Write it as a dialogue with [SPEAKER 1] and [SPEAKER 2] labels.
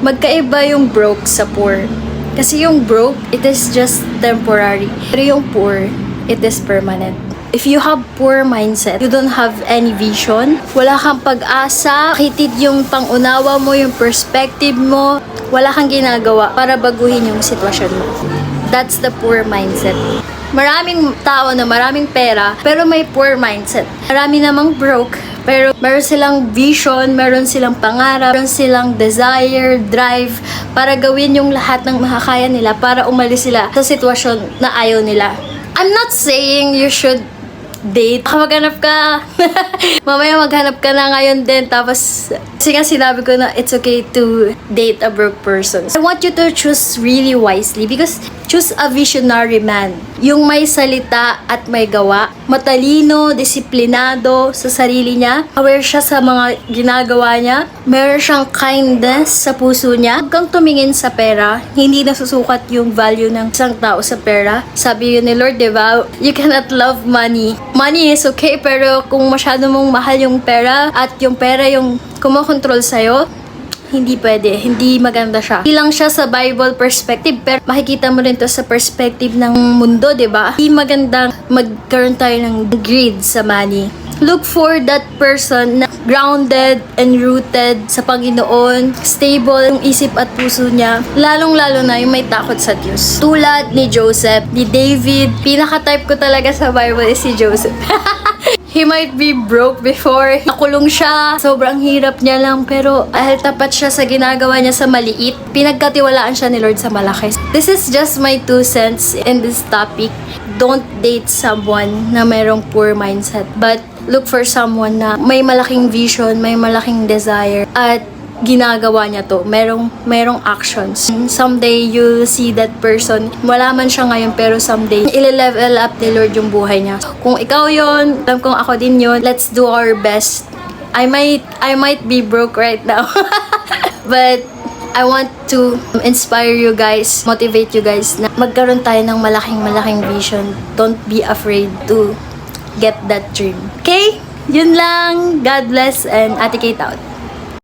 [SPEAKER 1] Magkaiba yung broke sa poor. Kasi yung broke, it is just temporary. Pero yung poor, it is permanent. If you have poor mindset, you don't have any vision, wala kang pag-asa, kitid yung pangunawa mo, yung perspective mo, wala kang ginagawa para baguhin yung sitwasyon mo. That's the poor mindset. Maraming tao na maraming pera, pero may poor mindset. Marami namang broke, pero meron silang vision, meron silang pangarap, meron silang desire, drive, para gawin yung lahat ng makakaya nila para umalis sila sa sitwasyon na ayaw nila. I'm not saying you should date. Maghanap ka. Mamaya maghanap ka na ngayon din. Tapos, kasi nga sinabi ko na it's okay to date a broke person. I want you to choose really wisely because choose a visionary man. Yung may salita at may gawa. Matalino, disiplinado sa sarili niya. Aware siya sa mga ginagawa niya. Meron siyang kindness sa puso niya. Huwag kang tumingin sa pera. Hindi nasusukat yung value ng isang tao sa pera. Sabi yun ni Lord, diba? You cannot love money. Money is okay, pero kung masyado mong mahal yung pera at yung pera yung kumokontrol sa'yo, hindi pwede. Hindi maganda siya. Hindi lang siya sa Bible perspective, pero makikita mo rin to sa perspective ng mundo, diba? Hindi magandang magkaroon tayo ng greed sa money. Look for that person na grounded and rooted sa Panginoon, stable yung isip at puso niya, lalong-lalo na yung may takot sa Diyos. Tulad ni Joseph, ni David, pinaka-type ko talaga sa Bible is si Joseph. He might be broke before, nakulong siya, sobrang hirap niya lang, pero dahil tapat siya sa ginagawa niya sa maliit, pinagkatiwalaan siya ni Lord sa malaki. This is just my 2 cents in this topic. Don't date someone na mayroong poor mindset, but look for someone na may malaking vision, may malaking desire, at ginagawa niya to. Merong actions. Someday, you'll see that person. Wala man siya ngayon, pero someday, ile-level up ni Lord yung buhay niya. Kung ikaw yon, alam kong ako din yon, let's do our best. I might be broke right now. But, I want to inspire you guys, motivate you guys na magkaroon tayo ng malaking vision. Don't be afraid to get that dream. Okay? Yun lang. God bless and Ate Kate out.